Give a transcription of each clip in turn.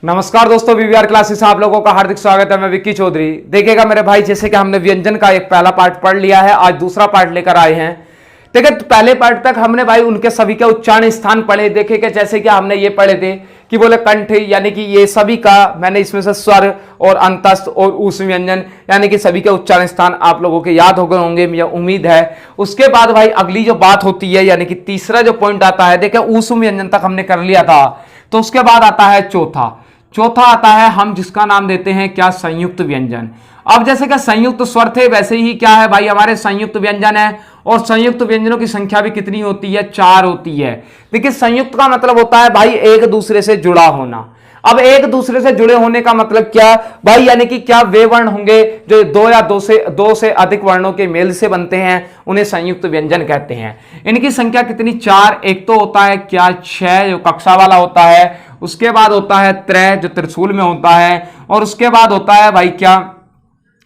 नमस्कार दोस्तों, VVR classes आप लोगों का हार्दिक स्वागत है। मैं विक्की चौधरी। देखिएगा मेरे भाई, जैसे कि हमने व्यंजन का एक पहला पार्ट पढ़ लिया है, आज दूसरा पार्ट लेकर आए हैं। देखिए तो पहले पार्ट तक हमने भाई उनके सभी के उच्चारण स्थान पढ़े। देखिएगा जैसे कि हमने ये पढ़े थे कि बोले कंठ, यानी कि ये सभी का मैंने इसमें से स्वर और अंतस्थ और ऊष्म व्यंजन यानी कि सभी के उच्चारण स्थान आप लोगों के याद हो गए होंगे, मुझे उम्मीद है। उसके बाद भाई अगली जो बात होती है, यानी कि तीसरा जो पॉइंट आता है, देखिए ऊष्म व्यंजन तक हमने कर लिया था, तो उसके बाद आता है चौथा आता है हम जिसका नाम देते हैं क्या, संयुक्त व्यंजन। अब जैसे कि संयुक्त स्वर थे, वैसे ही क्या है भाई, हमारे संयुक्त व्यंजन है। और संयुक्त व्यंजनों की संख्या भी कितनी होती है, 4 होती है। देखिए संयुक्त का मतलब होता है भाई एक दूसरे से जुड़ा होना। अब एक दूसरे से जुड़े होने का मतलब क्या भाई, यानी कि क्या वे वर्ण होंगे जो दो से अधिक वर्णों के मेल से बनते हैं, उन्हें संयुक्त व्यंजन कहते हैं। इनकी संख्या कितनी, 4। एक तो होता है क्या, 6 जो कक्षा वाला होता है। उसके बाद होता है त्रय जो त्रिशूल में होता है। और उसके बाद होता है भाई क्या,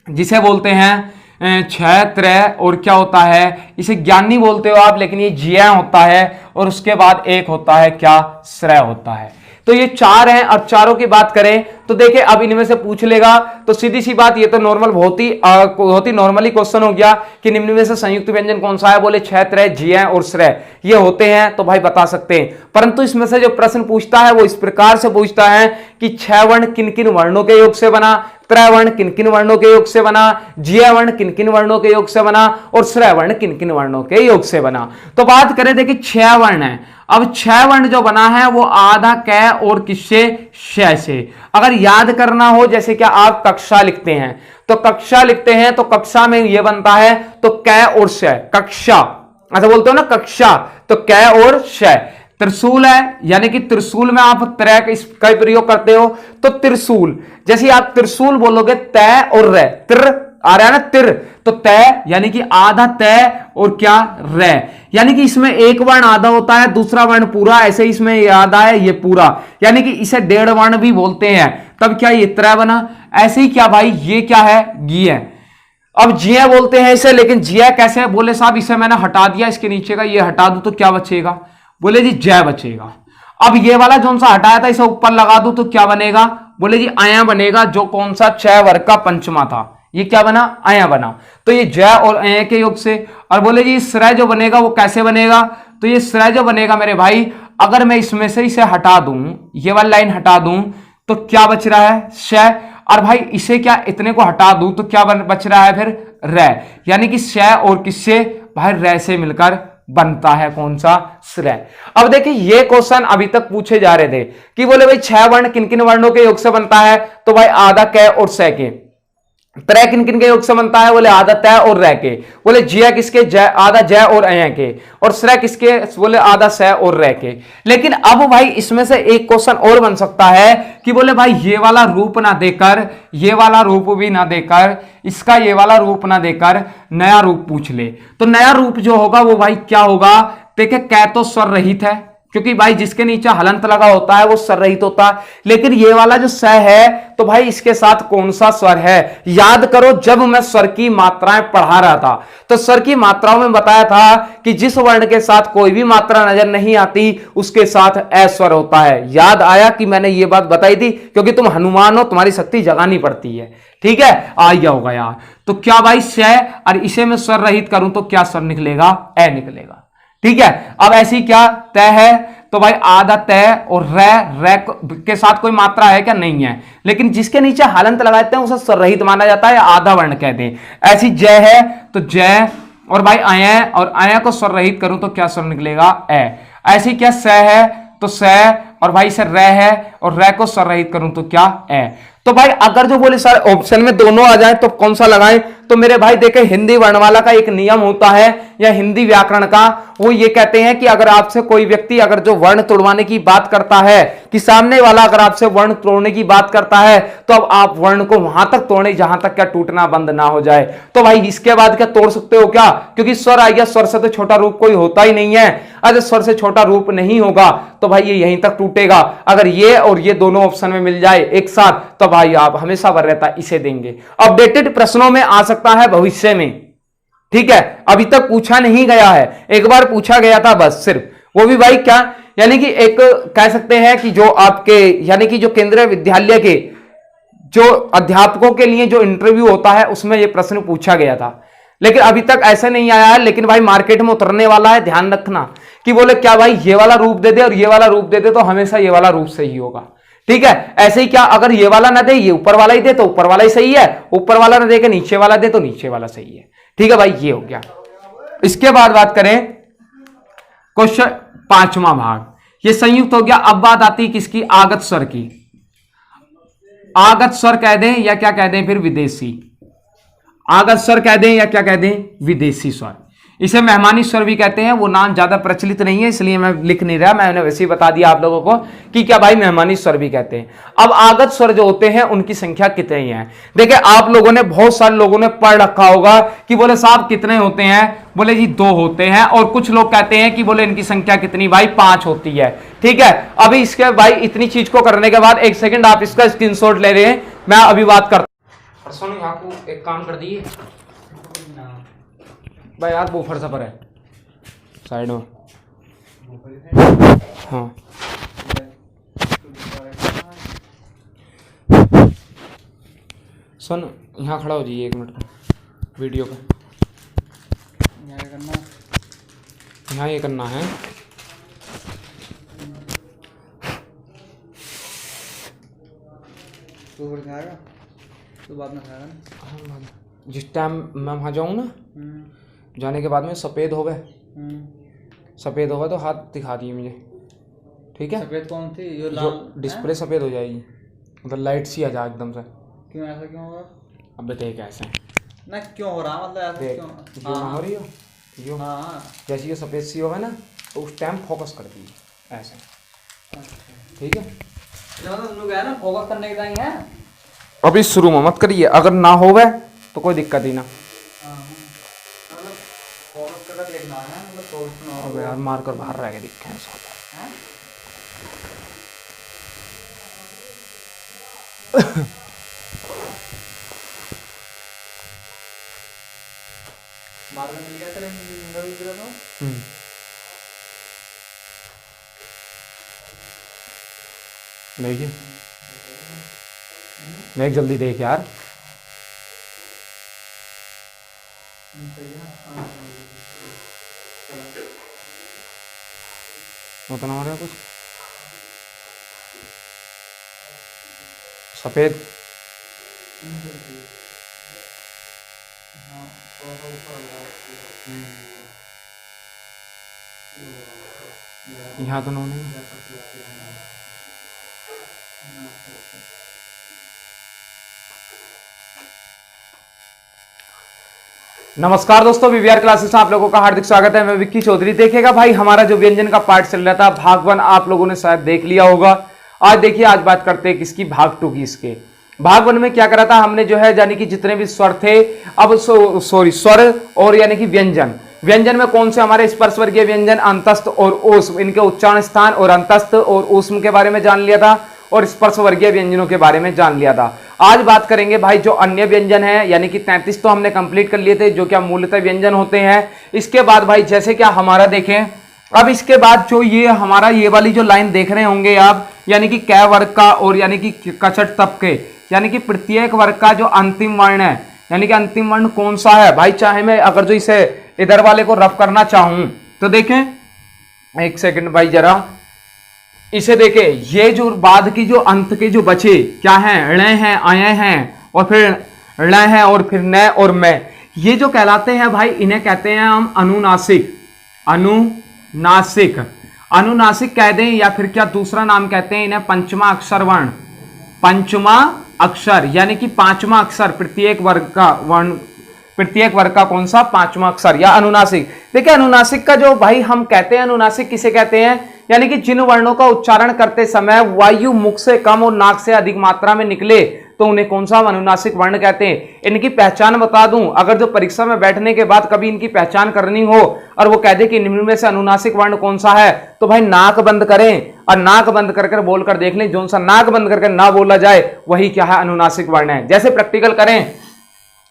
जिसे बोलते हैं 6 त्रय, और क्या होता है, इसे ज्ञानी बोलते हो आप, लेकिन ये ज्या होता है। और उसके बाद एक होता है क्या, श्रेय होता है। तो ये 4 हैं। और चारों की बात करें तो देखिए अब इनमें से पूछ लेगा तो सीधी सी बात, ये तो नॉर्मल बहुत ही नॉर्मली क्वेश्चन हो गया कि निम्न में से संयुक्त व्यंजन कौन सा है। बोले 6 त्रय, ज्य और श्रेय ये होते हैं, तो भाई बता सकते हैं। परंतु इसमें से जो प्रश्न पूछता है वो इस प्रकार से पूछता है कि 6 वर्ण किन किन वर्णों के योग से बना, त्रय वर्ण किन किन वर्णों के योग से बना, ज्य वर्ण किन किन वर्णों के योग से बना, और श्रेय वर्ण किन किन वर्णों के योग से बना। तो बात करें, देखिए 6 वर्ण है। अब 6 वर्ण जो बना है वो आधा कै और किससे, श से। अगर याद करना हो, जैसे कि आप कक्षा लिखते हैं तो कक्षा लिखते हैं तो कक्षा में ये बनता है तो कै और श, कक्षा ऐसा बोलते हो ना, कक्षा तो कै और श। त्रिशूल है, यानी कि त्रिशूल में आप त्रय का प्रयोग करते हो, तो त्रिशूल जैसे आप त्रिशूल बोलोगे, तय और रे, त्र आ रहा है ना, तिर, तो तय यानी कि आधा तय और क्या, रे, यानी कि इसमें एक वर्ण आधा होता है, दूसरा वर्ण पूरा। ऐसे इसमें ये आधा है, ये पूरा, यानी कि इसे 1.5 वर्ण भी बोलते हैं। तब क्या ये त्रय बना। ऐसे ही क्या भाई, ये क्या है, गी है। अब जिया बोलते हैं इसे, लेकिन जिया कैसे, बोले साहब इसे मैंने हटा दिया, इसके नीचे का ये हटा दूं तो क्या बचेगा, बोले जी जय बचेगा। अब ये वाला जो सा हटाया था इसे ऊपर लगा दूं तो क्या बनेगा, बोले जी आया बनेगा, जो कौन सा 6 वर्ग का पंचमा था, ये क्या बना, आया बना। तो ये जय और अय के योग से। और बोले जी श्रेय जो बनेगा वो कैसे बनेगा, तो ये श्रेय जो बनेगा मेरे भाई, अगर मैं इसमें से इसे हटा दूं, ये वाली लाइन हटा दूं, तो क्या बच रहा है, श। और भाई इसे क्या, इतने को हटा दूं तो क्या बच रहा है फिर, रे, यानी कि श और किससे भाई, रे से मिलकर बनता है कौन सा, श्रेय। अब देखिए ये क्वेश्चन अभी तक पूछे जा रहे थे कि बोले भाई 6 वर्ण किन किन वर्णों के योग से बनता है, तो भाई आधा कै और स के। त्रय किन किन के योग से बनता है, बोले आधा तय और रह के। बोले जिया किसके, जय आधा जय और अय के। और श्रेय किसके, बोले आधा स और रह के। लेकिन अब भाई इसमें से एक क्वेश्चन और बन सकता है कि बोले भाई ये वाला रूप ना देकर, ये वाला रूप भी ना देकर, इसका ये वाला रूप ना देकर नया रूप पूछ ले। तो नया रूप जो होगा वो भाई क्या होगा, देखिए कै तो स्वर रहित है, क्योंकि भाई जिसके नीचे हलंत लगा होता है वो स्वर रहित होता है। लेकिन ये वाला जो स है, तो भाई इसके साथ कौन सा स्वर है, याद करो जब मैं स्वर की मात्राएं पढ़ा रहा था तो स्वर की मात्राओं में बताया था कि जिस वर्ण के साथ कोई भी मात्रा नजर नहीं आती उसके साथ अ स्वर होता है। याद आया कि मैंने ये बात बताई थी, क्योंकि तुम हनुमान हो, तुम्हारी शक्ति जगानी पड़ती है। ठीक है, आ गया होगा यार। तो क्या भाई स, और इसे मैं स्वर रहित करूं तो क्या स्वर निकलेगा, अ निकलेगा। ठीक है, अब ऐसी क्या तय है, तो भाई आधा तय और रे के साथ कोई मात्रा है क्या, नहीं है। लेकिन जिसके नीचे हलंत लगाते हैं उसे स्वर रहित माना जाता है, आधा वर्ण कहते हैं। ऐसी जय है तो जय, और भाई आया, और आया को स्वर रहित करूं तो क्या स्वर निकलेगा, ए। ऐसी क्या स है तो स, और भाई से रे है, और रे को स्वर रहित करूं तो क्या, ए। तो भाई अगर जो बोले सर ऑप्शन में दोनों आ जाए तो कौन सा लगाएं, तो मेरे भाई देखे हिंदी वर्णमाला का एक नियम होता है या हिंदी व्याकरण का, वो ये कहते हैं कि अगर आपसे कोई व्यक्ति अगर जो वर्ण तोड़वाने की बात करता है, कि सामने वाला अगर आपसे वर्ण तोड़ने की बात करता है, तो अब आप वर्ण को वहां तक तोड़े जहां तक क्या टूटना बंद ना हो जाए। तो भाई इसके बाद क्या तोड़ सकते हो क्या, क्योंकि स्वर आ गया, स्वर से तो छोटा रूप कोई होता ही नहीं है। अगर स्वर से छोटा रूप नहीं होगा तो भाई ये यहीं तक टूटेगा। अगर ये और ये दोनों ऑप्शन में मिल जाए एक साथ तो भाई आप हमेशा वर रहता इसे देंगे। अपडेटेड प्रश्नों में आ सकता है भविष्य में, ठीक है, अभी तक पूछा नहीं गया है, एक बार पूछा गया था बस सिर्फ, वो भी भाई क्या, यानी कि एक कह सकते हैं कि जो आपके यानी कि जो केंद्रीय विद्यालय के जो अध्यापकों के लिए जो इंटरव्यू होता है उसमें ये प्रश्न पूछा गया था, लेकिन अभी तक ऐसे नहीं आया है। लेकिन भाई मार्केट में उतरने वाला है, ध्यान रखना कि बोले क्या भाई ये वाला रूप दे दे और ये वाला रूप दे दे तो हमेशा ये वाला रूप सही होगा, ठीक है। ऐसे ही क्या, अगर ये वाला ना दे ये ऊपर वाला ही दे तो ऊपर वाला ही सही है, ऊपर वाला ना दे के नीचे वाला दे तो नीचे वाला सही है, ठीक है भाई, ये हो गया। इसके बाद बात करें क्वेश्चन 5वां भाग, ये संयुक्त हो गया। अब बात आती है किसकी, आगत स्वर की। आगत स्वर कह दें या क्या कह दें, फिर विदेशी आगत स्वर कह दें या क्या कह दें, विदेशी स्वर। इसे मेहमानी स्वर भी कहते हैं, वो नाम ज्यादा प्रचलित नहीं है इसलिए मैं लिख नहीं रहा, मैंने वैसे ही बता दिया आप लोगों को कि क्या भाई मेहमानी स्वर भी कहते हैं। अब आगत स्वर जो होते हैं उनकी संख्या कितनी है, देखिए आप लोगों ने, बहुत सारे लोगों ने पढ़ रखा होगा कि बोले साहब कितने होते हैं, बोले जी 2 होते हैं, और कुछ लोग कहते हैं कि बोले इनकी संख्या कितनी, भाई 5 होती है, ठीक है। अभी इसके भाई इतनी चीज को करने के बाद एक सेकंड आप इसका स्क्रीनशॉट ले रहे हैं, मैं अभी बात करता हूं। सुनो यहाँ को एक काम कर दिए भाई, यार बूफर सफर है साइड में, हाँ सुन यहाँ खड़ा हो जाइए 1 मिनट वीडियो पे, यहाँ ये करना है। तो बाद में खाएगा ना, जिस टाइम मैं वहाँ जाऊँ ना, जाने के बाद में सफ़ेद हो गए, सफ़ेद हो गए तो हाथ दिखा दिए मुझे, ठीक है। सफ़ेद कौन थी, ये जो डिस्प्ले सफ़ेद हो जाएगी, मतलब लाइट सी आ जाए एकदम से। क्यों, ऐसा क्यों होगा? अब देख ऐसे ना क्यों हो रहा, मतलब ऐसा क्यों जो ना हो रही हो, जो हाँ जैसे ये सफ़ेद सी होगा ना तो उस टाइम फोकस कर दीजिए ऐसे, ठीक है। तुम लोग है ना फोकस करने के टाइम है, अभी शुरू में मत करिए, अगर ना हो गए तो कोई दिक्कत ही ना। फोकस करके देखना है, मतलब सोचना। अब यार मार कर बाहर रह गए दिखे हैं मार में मिल गया तेरे इंटरव्यू तो देखिए देख जल्दी देख यार, उतना हो रहा कुछ सफेद, यहाँ तो नहीं। नमस्कार दोस्तों, वीवीआर क्लासेस में आप लोगों का हार्दिक स्वागत है। मैं विक्की चौधरी। देखिएगा भाई हमारा जो व्यंजन का पार्ट चल रहा था भाग 1, आप लोगों ने शायद देख लिया होगा। आज देखिए, आज बात करते हैं किसकी, भाग 2 की। इसके भाग 1 में क्या करा था हमने, जो है यानी कि जितने भी स्वर थे, अब स्वर और यानी कि व्यंजन, व्यंजन में कौन से हमारे स्पर्श वर्गीय व्यंजन, अंतस्थ और ऊष्म, इनके उच्चारण स्थान और अंतस्थ और ऊष्म के बारे में जान लिया था, और स्पर्श वर्गीय व्यंजनों के बारे में जान लिया था। आज बात करेंगे भाई जो अन्य व्यंजन है, यानी कि 33 तो हमने कंप्लीट कर लिए थे, जो क्या मूलतः व्यंजन होते हैं। इसके बाद भाई जैसे क्या हमारा देखें, अब इसके बाद जो ये हमारा ये वाली जो लाइन देख रहे होंगे आप, यानी कि कै वर्ग का और यानी कि कचट तप के, यानी कि प्रत्येक वर्ग का जो अंतिम वर्ण है, यानी कि अंतिम वर्ण कौन सा है भाई। चाहे मैं अगर जो इसे इधर वाले को रफ करना चाहूं तो देखें, एक सेकंड भाई जरा इसे देखें, ये जो बाद की जो अंत के जो बचे क्या हैं, ण हैं, आय हैं, और फिर ण हैं, और फिर न और मैं, ये जो कहलाते हैं भाई, इन्हें कहते हैं हम अनुनासिक। अनुनासिक, अनुनासिक कह दें या फिर क्या दूसरा नाम कहते हैं इन्हें, पंचमा अक्षर वर्ण। पंचमा अक्षर यानी कि 5वां अक्षर प्रत्येक वर्ग का वर्ण, प्रत्येक वर्ग का कौन सा, 5वां अक्षर या अनुनासिक। देखिए अनुनासिक का जो भाई हम कहते हैं, अनुनासिक किसे कहते हैं, यानी कि जिन वर्णों का उच्चारण करते समय वायु मुख से कम और नाक से अधिक मात्रा में निकले तो उन्हें कौन सा अनुनासिक वर्ण कहते हैं। इनकी पहचान बता दूं, अगर जो परीक्षा में बैठने के बाद कभी इनकी पहचान करनी हो और वो कह दे कि निम्न में से अनुनासिक वर्ण कौन सा है, तो भाई नाक बंद करें और नाक बंद कर बोलकर देख लें, जो सा नाक बंद करके ना बोला जाए वही क्या है, अनुनासिक वर्ण है। जैसे प्रैक्टिकल करें,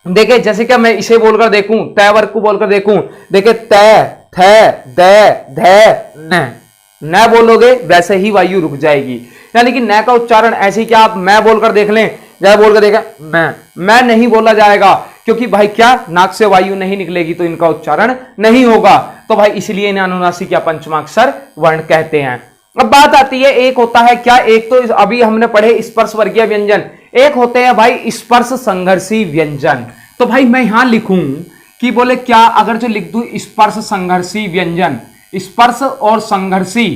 देखे जैसे क्या मैं इसे बोलकर देखूं, तय वर्ग को बोलकर देखूं, देखे तय थ, द, ध, न बोलोगे वैसे ही वायु रुक जाएगी। यानी कि न का उच्चारण ऐसे ही, क्या आप मैं बोलकर देख लें, जय बोलकर देखा मैं नहीं बोला जाएगा, क्योंकि भाई क्या नाक से वायु नहीं निकलेगी तो इनका उच्चारण नहीं होगा। तो भाई इसलिए इन्हें अनुनासिक या पंचमाक्षर वर्ण कहते हैं। अब बात आती है, एक होता है क्या, एक तो अभी हमने पढ़े स्पर्श वर्गीय व्यंजन, एक होते हैं भाई स्पर्श संघर्षी व्यंजन। तो भाई मैं यहां लिखूं कि बोले क्या, अगर जो लिख दूं स्पर्श संघर्षी व्यंजन, स्पर्श और संघर्षी,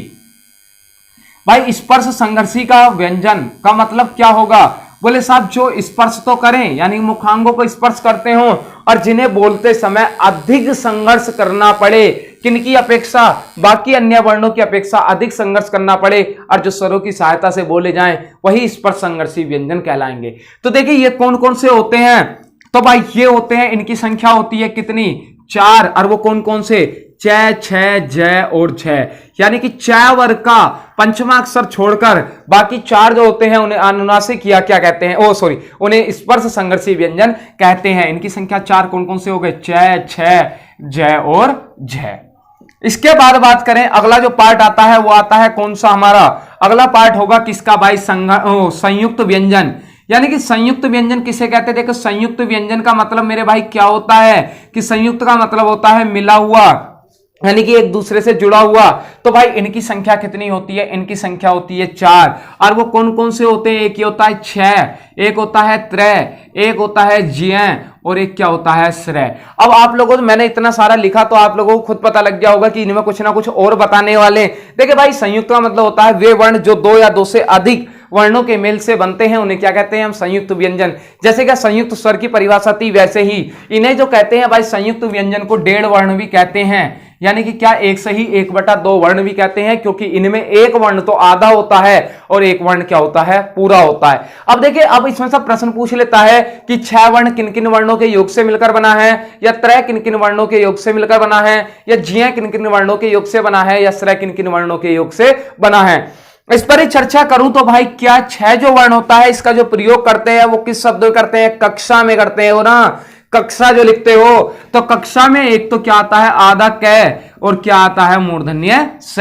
भाई स्पर्श संघर्षी का व्यंजन का मतलब क्या होगा, बोले साहब जो स्पर्श तो करें यानी मुखांगों को स्पर्श करते हो और जिन्हें बोलते समय अधिक संघर्ष करना पड़े, किनकी अपेक्षा, बाकी अन्य वर्णों की अपेक्षा अधिक संघर्ष करना पड़े और जो स्वरों की सहायता से बोले जाएं वही स्पर्श संघर्षी व्यंजन कहलाएंगे। तो देखिए ये कौन कौन से होते हैं, तो भाई ये होते हैं, इनकी संख्या होती है कितनी, 4, और वो कौन कौन से, च, छ, ज और झ, यानी कि च वर्ग का पंचमा अक्षर छोड़कर बाकी 4 जो होते हैं उन्हें अनुनासिक या क्या कहते हैं, ओ सॉरी, उन्हें स्पर्श संघर्षी व्यंजन कहते हैं। इनकी संख्या 4 कौन कौन से हो गए, च, छ, ज और झ। इसके बाद बात करें, अगला जो पार्ट आता है वो आता है कौन सा, हमारा अगला पार्ट होगा किसका भाई, संयुक्त व्यंजन। यानी कि संयुक्त व्यंजन किसे कहते हैं, देखो संयुक्त व्यंजन का मतलब मेरे भाई क्या होता है कि संयुक्त का मतलब होता है मिला हुआ, यानी कि एक दूसरे से जुड़ा हुआ। तो भाई इनकी संख्या कितनी होती है, इनकी संख्या होती है 4, और वो कौन कौन से होते हैं, एक होता है 6, एक होता है त्रय, एक होता है ज्य और एक क्या होता है श्रय। अब आप लोगों को मैंने इतना सारा लिखा तो आप लोगों को खुद पता लग गया होगा कि इनमें कुछ ना कुछ और बताने वाले। देखिए भाई संयुक्त का मतलब होता है वे वर्ण जो 2 या 2 से अधिक वर्णों के मेल से बनते हैं, उन्हें क्या कहते हैं हम, संयुक्त व्यंजन। जैसे क्या संयुक्त स्वर की परिभाषा थी वैसे ही इन्हें जो कहते हैं भाई संयुक्त व्यंजन को 1.5 वर्ण भी कहते हैं, यानी कि क्या एक से ही 1/2 वर्ण भी कहते हैं, क्योंकि इनमें एक वर्ण तो आधा होता है और एक वर्ण क्या होता है, पूरा होता है। अब देखिए, अब इसमें से प्रश्न पूछ लेता है कि 6 वर्ण किन किन वर्णों के योग से मिलकर बना है, या त्रय किन किन वर्णों के योग से मिलकर बना है, या ज्य किन किन वर्णों के योग से बना है, या श्रय किन किन वर्णों के योग से बना है। इस पर ही चर्चा करूं तो भाई क्या 6 जो वर्ण होता है इसका जो प्रयोग करते हैं वो किस शब्द में करते हैं, कक्षा में करते हो ना, कक्षा जो लिखते हो तो कक्षा में एक तो क्या आता है आधा क और क्या आता है मूर्धन्य स।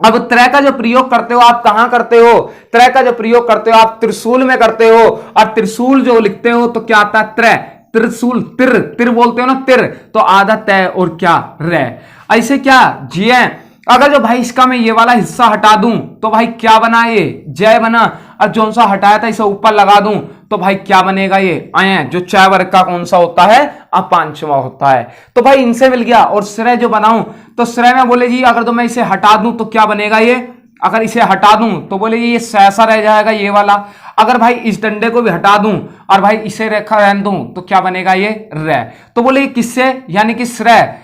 अब त्रय का जो प्रयोग करते हो आप कहां करते हो, त्रय का जो प्रयोग करते हो आप त्रिशूल में करते हो, और त्रिशूल जो लिखते हो तो क्या आता है त्रय, त्रिशूल, तिर तिर बोलते हो ना, तिर तो आधा तय और क्या रे। ऐसे क्या जिये, अगर जो भाई इसका मैं ये वाला हिस्सा हटा दूं तो भाई क्या बना, ये जय बना, और जो सा हटाया था इसे ऊपर लगा दूं तो भाई क्या बनेगा, ये आय, जो च वर्ग का कौन सा होता है, अपांचवा होता है। तो भाई इनसे मिल गया। और श्रय जो बनाऊं तो श्रय में बोले जी अगर तो मैं इसे हटा दूं तो क्या बनेगा, ये अगर इसे हटा दूं तो बोले ये ऐसा रह जाएगा ये वाला। अगर भाई इस डंडे को भी हटा दूं और भाई इसे रेखा रहने दूं तो क्या बनेगा, ये र। तो बोले ये किससे, यानी कि श्रय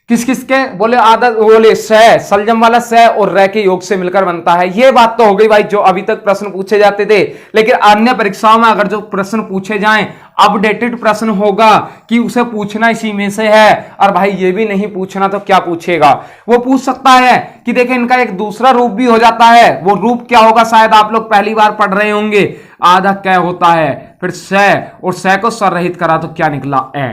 किस किस के, बोले आधा, बोले स, सलजम वाला स और र के योग से मिलकर बनता है। ये बात तो हो गई भाई जो अभी तक प्रश्न पूछे जाते थे, लेकिन अन्य परीक्षाओं में अगर जो प्रश्न पूछे जाएं अपडेटेड प्रश्न होगा कि उसे पूछना इसी में से है, और भाई ये भी नहीं पूछना तो क्या पूछेगा, वो पूछ सकता है कि देखें इनका एक दूसरा रूप भी हो जाता है। वो रूप क्या होगा, शायद आप लोग पहली बार पढ़ रहे होंगे, आधा क होता है, फिर स, और स को स्वर रहित करा तो क्या निकला, ए।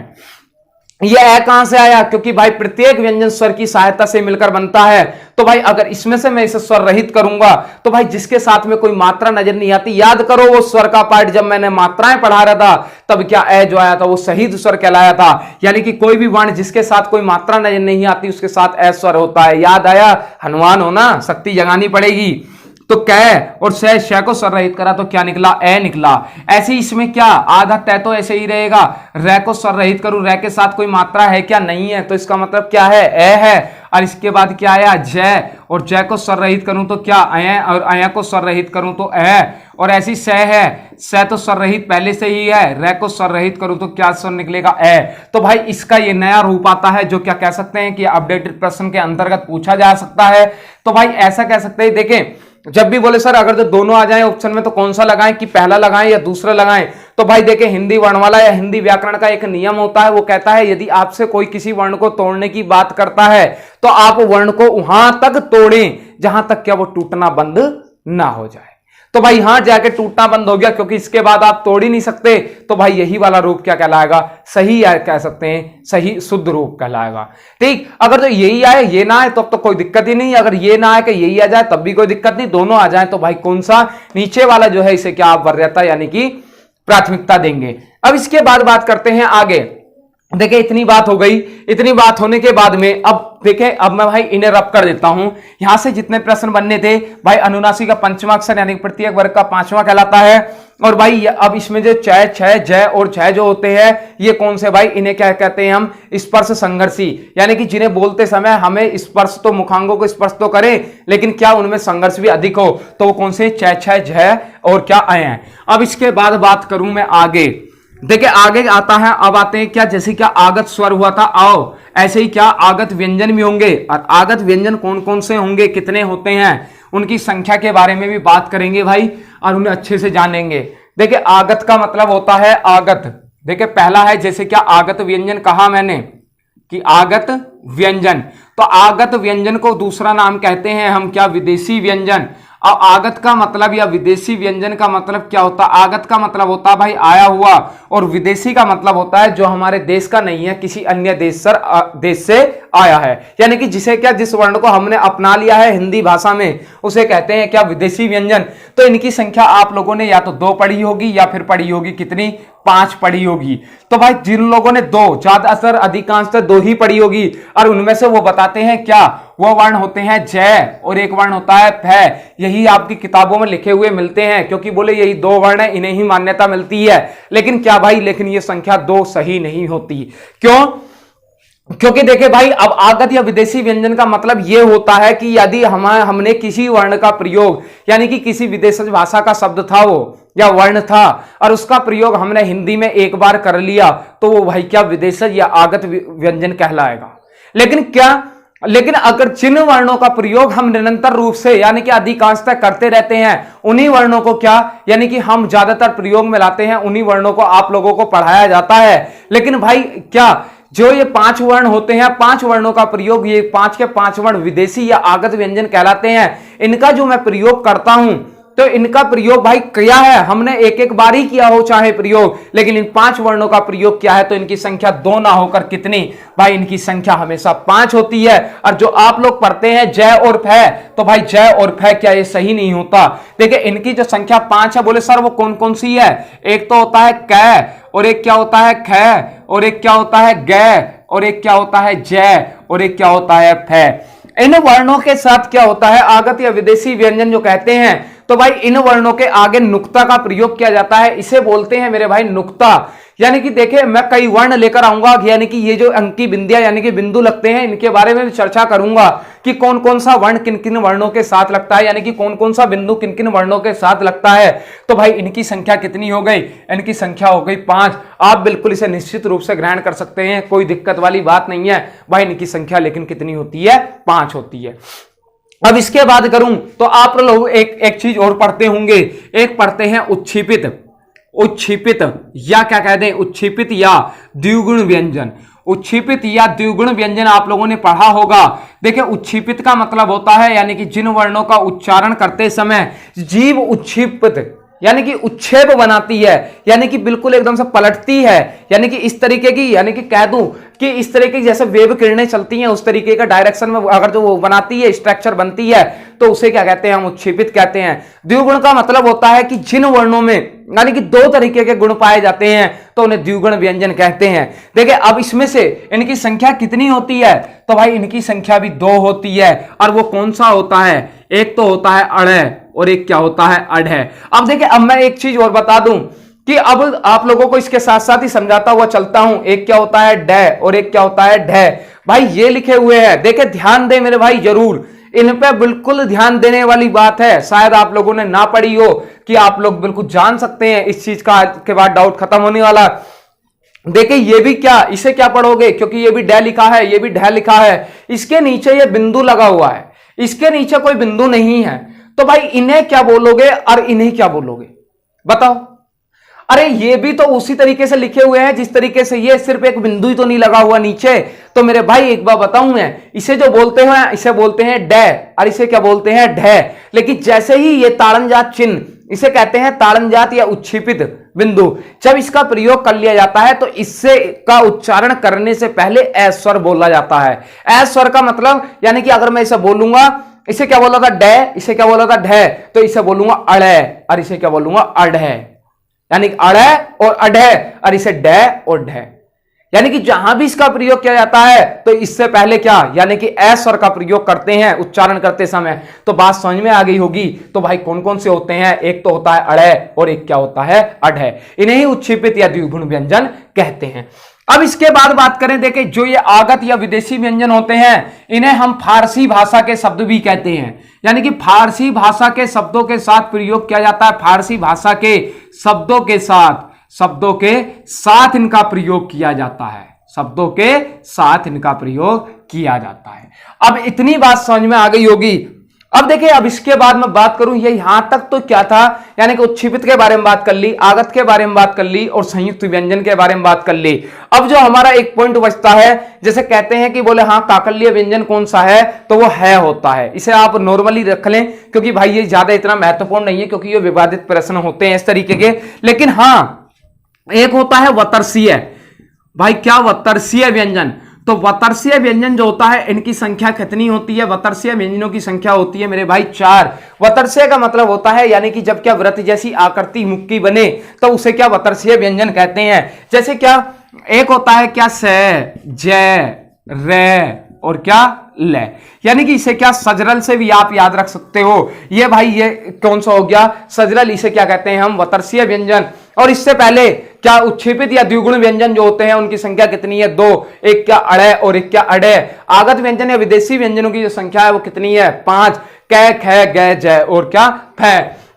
ये ए कहां से आया, क्योंकि भाई प्रत्येक व्यंजन स्वर की सहायता से मिलकर बनता है। तो भाई अगर इसमें से मैं इसे स्वर रहित करूंगा तो भाई जिसके साथ में कोई मात्रा नजर नहीं आती, याद करो वो स्वर का पार्ट जब मैंने मात्राएं पढ़ा रहा था तब क्या ए जो आया था वो शहीद स्वर कहलाया था, यानी कि कोई भी वर्ण जिसके साथ कोई मात्रा नजर नहीं आती उसके साथ ए स्वर होता है। याद आया, हनुमान हो ना, शक्ति जगानी पड़ेगी। तो कै और श को स्वर रहित करा तो क्या निकला, ए निकला। ऐसे इसमें क्या आधा तय तो ऐसे ही रहेगा, रै को स्वर रहित करूं, रै के साथ कोई मात्रा है क्या, नहीं है, तो इसका मतलब क्या है, ए है। और इसके बाद क्या आया, जय, और जय को स्वर रहित करूं तो क्या, अय, और अय को स्वर रहित करूं तो ए। और ऐसी स है, स तो स्वर रहित पहले से ही है, रै को स्वर रहित करूं तो क्या स्वर निकलेगा, ए। तो भाई इसका ये नया रूप आता है जो क्या कह सकते हैं कि अपडेटेड प्रश्न के अंतर्गत पूछा जा सकता है। तो भाई ऐसा कह सकते हैं, देखें जब भी बोले सर अगर जो दोनों आ जाएं ऑप्शन में तो कौन सा लगाएं, कि पहला लगाएं या दूसरा लगाएं, तो भाई देखें हिंदी वर्णमाला या हिंदी व्याकरण का एक नियम होता है, वो कहता है यदि आपसे कोई किसी वर्ण को तोड़ने की बात करता है तो आप वर्ण को वहां तक तोड़ें जहां तक क्या वो टूटना बंद ना हो जाए। तो भाई यहां जाके टूटना बंद हो गया, क्योंकि इसके बाद आप तोड़ ही नहीं सकते। तो भाई यही वाला रूप क्या कहलाएगा, सही या कह सकते हैं सही शुद्ध रूप कहलाएगा। ठीक, अगर तो यही आए ये ना आए तब तो कोई दिक्कत ही नहीं, अगर ये ना आए कि यही आ जाए तब भी कोई दिक्कत नहीं, दोनों आ जाए तो भाई कौन सा नीचे वाला जो है इसे क्या आप वरीयता यानी कि प्राथमिकता देंगे। अब इसके बाद बात करते हैं आगे। देखिए इतनी बात हो गई, इतनी बात होने के बाद में अब देखिए अब मैं भाई इन्हें रब कर देता हूं। यहां से जितने प्रश्न बनने थे भाई अनुनासिक का पंचमा अक्षर यानी प्रत्येक वर्ग का पांचवा कहलाता है। और भाई अब इसमें जो चय छय जय और छय जो होते हैं ये कौन से भाई, इन्हें क्या कहते हैं हम स्पर्श संघर्षी, यानी कि जिन्हें बोलते समय हमें स्पर्श तो मुखांगों को स्पर्श तो करें लेकिन क्या उनमें संघर्ष भी अधिक हो, तो वो कौन से चय छय जय और क्या आए हैं। अब इसके बाद बात करूं मैं आगे। देखिए आगे आता है, अब आते हैं क्या, जैसे क्या आगत स्वर हुआ था आओ, ऐसे ही क्या आगत व्यंजन भी होंगे। और आगत व्यंजन कौन कौन से होंगे, कितने होते हैं, उनकी संख्या के बारे में भी बात करेंगे भाई और उन्हें अच्छे से जानेंगे। देखिए आगत का मतलब होता है आगत। देखिए पहला है जैसे क्या आगत व्यंजन, कहा मैंने कि आगत व्यंजन, तो आगत व्यंजन को दूसरा नाम कहते हैं हम क्या, विदेशी व्यंजन। अब आगत का मतलब या विदेशी व्यंजन का मतलब क्या होता है, आगत का मतलब होता है भाई आया हुआ, और विदेशी का मतलब होता है जो हमारे देश का नहीं है, किसी अन्य देश से आया है, यानी कि जिसे क्या, जिस वर्ण को हमने अपना लिया है हिंदी भाषा में उसे कहते हैं क्या, विदेशी व्यंजन। तो इनकी संख्या आप लोगों ने या तो 2 पढ़ी होगी या फिर पढ़ी होगी कितनी, 5 पढ़ी होगी। तो भाई जिन लोगों ने 2, ज्यादातर अधिकांशतः 2 ही पढ़ी होगी, और उनमें से वो बताते हैं क्या, वो वर्ण होते हैं जय और एक वर्ण होता है फ। यही आपकी किताबों में लिखे हुए मिलते हैं, क्योंकि बोले यही 2 वर्ण है, इन्हें ही मान्यता मिलती है। लेकिन क्या भाई, लेकिन ये संख्या 2 सही नहीं होती। क्यों? क्योंकि देखिए भाई अब आगत या विदेशी व्यंजन का मतलब यह होता है कि यदि हमने किसी वर्ण का प्रयोग, यानी कि किसी विदेशी भाषा का शब्द था वो या वर्ण था, और उसका प्रयोग हमने हिंदी में एक बार कर लिया, तो वो भाई क्या विदेशी या आगत व्यंजन कहलाएगा। लेकिन अगर जिन वर्णों का प्रयोग हम निरंतर रूप से यानी कि अधिकांशतः करते रहते हैं, उन्हीं वर्णों को क्या, यानी कि हम ज्यादातर प्रयोग में लाते हैं, उन्हीं वर्णों को आप लोगों को पढ़ाया जाता है। लेकिन भाई क्या, जो ये 5 वर्ण होते हैं, 5 वर्णों का प्रयोग, ये 5 के 5 वर्ण विदेशी या आगत व्यंजन कहलाते हैं। इनका जो मैं प्रयोग करता हूं, तो इनका प्रयोग भाई किया है हमने, एक बार ही किया हो चाहे प्रयोग, लेकिन इन 5 वर्णों का प्रयोग किया है, तो इनकी संख्या 2 ना होकर कितनी भाई, इनकी संख्या हमेशा 5 होती है। और जो आप लोग पढ़ते हैं जय और फ, तो भाई जय और फ क्या ये सही नहीं होता। देखिए इनकी जो संख्या 5 है, बोले सर वो कौन कौन सी है, एक तो होता है क, और एक क्या होता है ख, और एक क्या होता है ग, और एक क्या होता है जय, और एक क्या होता है फ। इन वर्णों के साथ क्या होता है, आगत या विदेशी व्यंजन जो कहते हैं, तो भाई इन वर्णों के आगे नुक्ता का प्रयोग किया जाता है, इसे बोलते हैं मेरे भाई नुक्ता। यानी कि देखिए मैं कई वर्ण लेकर आऊंगा, यानी कि ये जो अंकी बिंदिया यानी कि बिंदु लगते हैं, इनके बारे में भी चर्चा करूंगा कि कौन कौन सा वर्ण किन किन वर्णों के साथ लगता है, यानी कि कौन कौन सा बिंदु किन किन वर्णों के साथ लगता है। तो भाई इनकी संख्या कितनी हो गई, इनकी संख्या हो गई 5। आप बिल्कुल इसे निश्चित रूप से ग्रहण कर सकते हैं, कोई दिक्कत वाली बात नहीं है भाई। इनकी संख्या लेकिन कितनी होती है, 5 होती है। अब इसके बाद करूं तो आप लोग एक चीज और पढ़ते होंगे, एक पढ़ते हैं उच्छिपित, उच्छिपित या क्या कहते हैं, उच्छिपित या द्विगुण व्यंजन। उच्छिपित या द्विगुण व्यंजन आप लोगों ने पढ़ा होगा। देखिए उच्छिपित का मतलब होता है यानी कि जिन वर्णों का उच्चारण करते समय जीभ उच्छिपित यानी कि उच्छेद बनाती है, यानी कि बिल्कुल एकदम से पलटती है, यानी कि इस तरीके की, यानी कि कह दूं कि इस तरीके की जैसे वेव किरणें चलती हैं उस तरीके का डायरेक्शन में अगर जो वो बनाती है, स्ट्रक्चर बनती है, तो उसे क्या कहते हैं, हम उच्छेदित कहते हैं। द्विगुण का मतलब होता है कि जिन वर्णों में यानी कि 2 तरीके के गुण पाए जाते हैं तो उन्हें द्विगुण व्यंजन कहते हैं। देखिए अब इसमें से इनकी संख्या कितनी होती है, तो भाई इनकी संख्या भी 2 होती है। और वो कौन सा होता है, एक तो होता है अड़ और एक क्या होता है अड है। अब देखिए अब मैं एक चीज और बता दूं कि अब आप लोगों को इसके साथ साथ ही समझाता हुआ चलता हूं, एक क्या होता है ड और एक क्या होता है ढ। भाई ये लिखे हुए हैं, देखिए ध्यान दे मेरे भाई, जरूर इन पे बिल्कुल ध्यान देने वाली बात है। शायद आप लोगों ने ना पढ़ी हो कि आप लोग बिल्कुल जान सकते हैं इस चीज का, के बाद डाउट खत्म होने वाला। देखिए ये भी क्या, इसे क्या पढ़ोगे, क्योंकि ये भी ड लिखा है, ये भी ढ लिखा है, इसके नीचे ये बिंदु लगा हुआ है, इसके नीचे कोई बिंदु नहीं है, तो भाई इन्हें क्या बोलोगे और इन्हें क्या बोलोगे, बताओ। अरे ये भी तो उसी तरीके से लिखे हुए हैं जिस तरीके से ये, सिर्फ एक बिंदु ही तो नहीं लगा हुआ नीचे। तो मेरे भाई एक बार बताऊं मैं, इसे जो बोलते हैं इसे बोलते हैं ड और इसे क्या बोलते हैं ढ। लेकिन जैसे ही ये ताड़नजात चिन्ह इसे कहते हैं ताड़नजात या उच्छेपित बिंदु। जब इसका प्रयोग कर लिया जाता है तो इससे का उच्चारण करने से पहले ए स्वर बोला जाता है। ए स्वर का मतलब यानी कि अगर मैं इसे बोलूंगा, इसे क्या बोला था डे, इसे क्या बोला था ढे, तो इसे बोलूंगा अड़े, और इसे क्या बोलूंगा अढ़े, यानी अड़े और अढ़े, और इसे डे और ढे। यानी कि जहां भी इसका प्रयोग किया जाता है तो इससे पहले क्या, यानी कि ए स्वर का प्रयोग करते हैं उच्चारण करते समय। तो बात समझ में आ गई होगी। तो भाई कौन कौन से होते हैं, एक तो होता है अड़े और एक क्या होता है अढ़े। इन्हें ही उच्छेपित या द्विगुण व्यंजन कहते हैं। अब इसके बाद बात करें, देखें जो ये आगत या विदेशी व्यंजन होते हैं इन्हें हम फारसी भाषा के शब्द भी कहते हैं। यानी कि फारसी भाषा के शब्दों के साथ प्रयोग किया जाता है, फारसी भाषा के शब्दों के साथ इनका प्रयोग किया जाता है, शब्दों के साथ इनका प्रयोग किया जाता है। अब इतनी बात समझ में आ गई होगी। अब देखिए, अब इसके बाद मैं बात करूं, ये यहां तक तो क्या था, यानी कि उच्छेपित के बारे में बात कर ली, आगत के बारे में बात कर ली और संयुक्त व्यंजन के बारे में बात कर ली। अब जो हमारा एक पॉइंट बचता है, जैसे कहते हैं कि बोले हाँ काकल्य व्यंजन कौन सा है, तो वो है होता है। इसे आप नॉर्मली रख लें क्योंकि भाई ये ज्यादा इतना महत्वपूर्ण नहीं है, क्योंकि ये विवादित प्रश्न होते हैं इस तरीके के। लेकिन हाँ एक होता है वतर्षीय। भाई क्या वतर्षीय व्यंजन, तो वतर्षीय व्यंजन जो होता है इनकी संख्या कितनी होती है, वतर्षीय व्यंजनों की संख्या होती है मेरे भाई 4। वतर्षीय का मतलब होता है यानी कि जब क्या व्रत जैसी आकृति मुख की बने तो उसे क्या वतर्षीय व्यंजन कहते हैं। जैसे क्या एक होता है क्या से, जय, रे और क्या ले, यानी कि इसे क्या सजरल से भी आप याद रख सकते हो। ये भाई ये कौन सा हो गया सजरल, इसे क्या कहते हैं हम वतर्षीय व्यंजन। और इससे पहले क्या उच्छेपित या द्विगुण व्यंजन जो होते हैं उनकी संख्या कितनी है 2, एक क्या अड़े और एक क्या अड़े। आगत व्यंजन या विदेशी व्यंजनों की जो संख्या है वो कितनी है 5, कै, ख, ग, जय और क्या फ।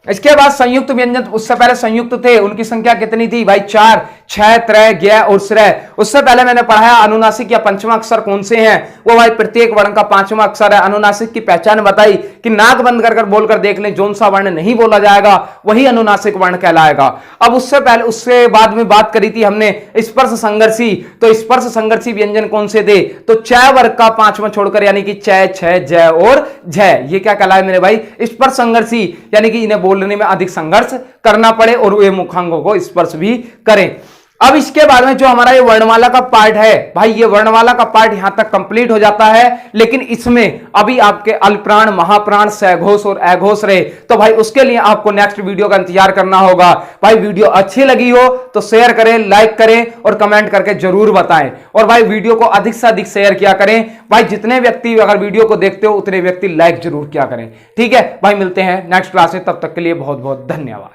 इसके बाद संयुक्त व्यंजन, उससे पहले संयुक्त थे उनकी संख्या कितनी थी भाई 4, छह, त्रय, ज्ञ और श्रय। उससे पहले मैंने पढ़ाया अनुनासिक या पंचमा अक्षर कौन से हैं, वो भाई प्रत्येक वर्ण का 5वां अक्षर है। अनुनासिक की पहचान बताई कि नाक बंद कर बोलकर देख लें, जोन सा वर्ण नहीं बोला जाएगा वही अनुनासिक वर्ण कहलाएगा। अब उससे बाद में बात करी थी हमने स्पर्श संघर्षी, तो स्पर्श संघर्षी व्यंजन कौन से थे, तो च वर्ग का 5वां छोड़कर, यानी कि च, छ, ज और झ, ये क्या कहलाए मेरे भाई स्पर्श संघर्षी, यानी कि इन्हें बोलने में अधिक संघर्ष करना पड़े और वे मुखांगों को स्पर्श भी करें। अब इसके बाद में जो हमारा ये वर्णमाला का पार्ट है भाई, ये वर्णमाला का पार्ट यहां तक कंप्लीट हो जाता है। लेकिन इसमें अभी आपके अल्पप्राण, महाप्राण, सघोष और अघोष रहे, तो भाई उसके लिए आपको नेक्स्ट वीडियो का इंतजार करना होगा। भाई वीडियो अच्छी लगी हो तो शेयर करें, लाइक करें और कमेंट करके जरूर बताएं। और भाई वीडियो को अधिक से अधिक शेयर किया करें। भाई जितने व्यक्ति अगर वीडियो को देखते हो उतने व्यक्ति लाइक जरूर किया करें। ठीक है भाई, मिलते हैं नेक्स्ट क्लास में, तब तक के लिए बहुत बहुत धन्यवाद।